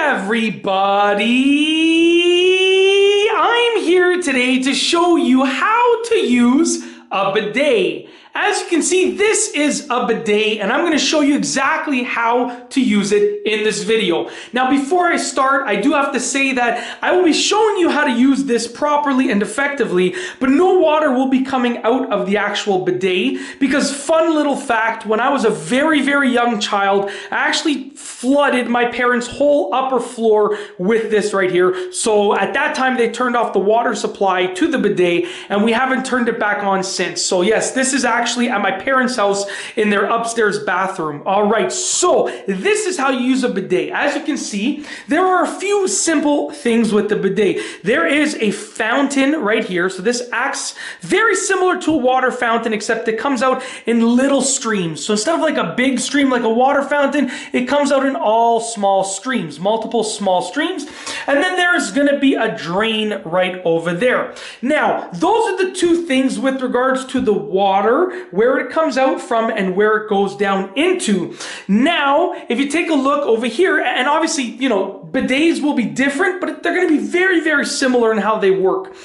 everybody! I'm here today to show you how to use a bidet. As you can see, this is a bidet, and I'm going to show you exactly how to use it in this video. Now, before I start, I do have to say that I will be showing you how to use this properly and effectively, but no water will be coming out of the actual bidet because, fun little fact, when I was a very, very young child, I actually flooded my parents' whole upper floor with this right here. So at that time, they turned off the water supply to the bidet, and we haven't turned it back on since. So yes, this is actually at my parents' house in their upstairs bathroom. All right, so this is how you use a bidet. As you can see, there are a few simple things with the bidet. There is a fountain right here. So this acts very similar to a water fountain, except it comes out in little streams. So instead of like a big stream like a water fountain, it comes out in all small streams, multiple small streams. And then there's going to be a drain right over there. Now, those are the two things with regards to the water, where it comes out from and where it goes down into. Now, if you take a look over here, and obviously, you know, bidets will be different, but they're going to be very, very similar in how they work.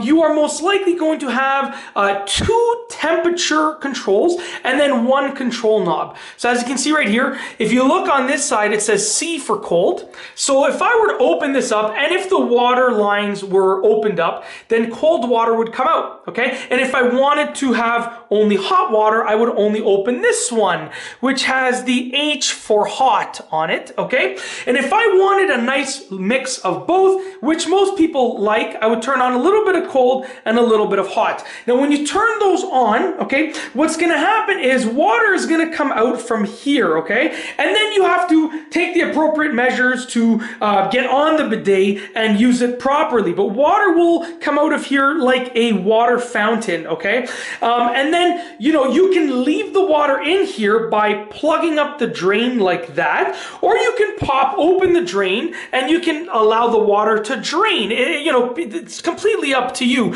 You are most likely going to have two temperature controls and then one control knob. So as you can see right here, if you look on this side, it says C for cold. So if I were to open this up, and if the water lines were opened up, then cold water would come out, okay? And if I wanted to have only hot water, I would only open this one, which has the H for hot on it, okay? And if I wanted a nice mix of both, which most people like, I would turn on a little bit of cold and a little bit of hot. Now, when you turn those on, okay, what's gonna happen is water is gonna come out from here, okay? And then you have to take the appropriate measures to get on the bidet and use it properly. But water will come out of here like a water fountain, okay? And then, you know, you can leave the water in here by plugging up the drain like that, or you can pop open the drain and you can allow the water to drain. You know, it's completely up to you.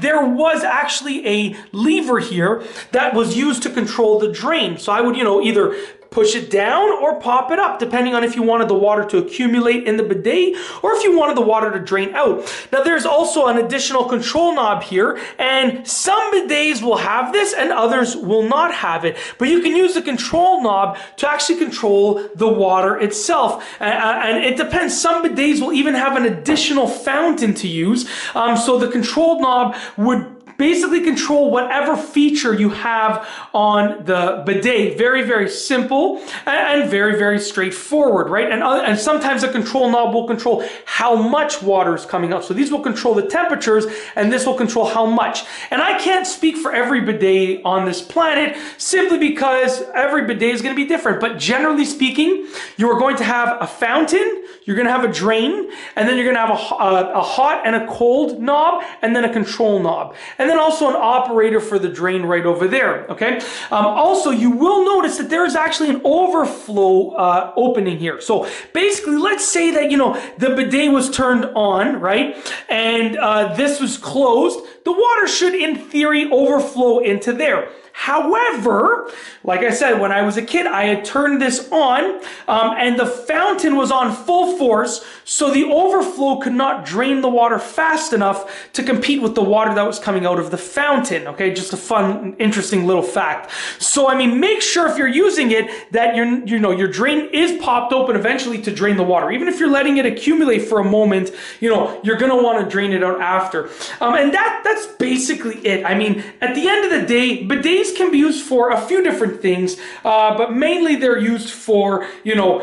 There was actually a lever here that was used to control the drain. So I would, you know, either push it down or pop it up, depending on if you wanted the water to accumulate in the bidet or if you wanted the water to drain out. Now, there's also an additional control knob here, and some bidets will have this and others will not have it. But you can use the control knob to actually control the water itself. And it depends. Some bidets will even have an additional fountain to use. So the control knob would basically control whatever feature you have on the bidet. Very, very simple and very, very straightforward, right? And sometimes the control knob will control how much water is coming out. So these will control the temperatures, and this will control how much. And I can't speak for every bidet on this planet simply because every bidet is going to be different. But generally speaking, you are going to have a fountain, you're going to have a drain, and then you're going to have a hot and a cold knob, and then a control knob. And then also an operator for the drain right over there, okay? Also, you will notice that there is actually an overflow opening here. So basically, let's say that, you know, the bidet was turned on, right? And this was closed. The water should, in theory, overflow into there. However, like I said, when I was a kid, I had turned this on and the fountain was on full force, so the overflow could not drain the water fast enough to compete with the water that was coming out of the fountain, okay? Just a fun, interesting little fact. So, I mean, make sure if you're using it that your drain is popped open eventually to drain the water. Even if you're letting it accumulate for a moment, you know, you're gonna wanna drain it out after. And that's basically it. I mean, at the end of the day, bidets can be used for a few different things, but mainly they're used for, you know,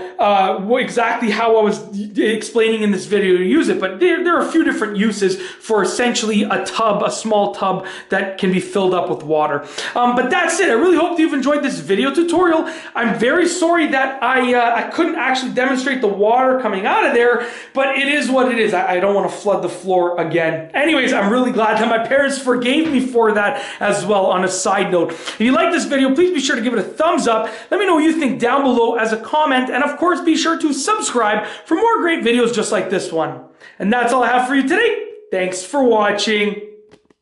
exactly how I was explaining in this video to use it. But there are a few different uses for essentially a tub, a small tub that can be filled up with water. But that's it. I really hope you've enjoyed this video tutorial. I'm very sorry that I couldn't actually demonstrate the water coming out of there, but it is what it is. I don't want to flood the floor again. Anyways, I'm really glad that my parents forgave me for that as well. On a side note, if you like this video, please be sure to give it a thumbs up. Let me know what you think down below as a comment. And of course, be sure to subscribe for more great videos just like this one. And that's all I have for you today. Thanks for watching.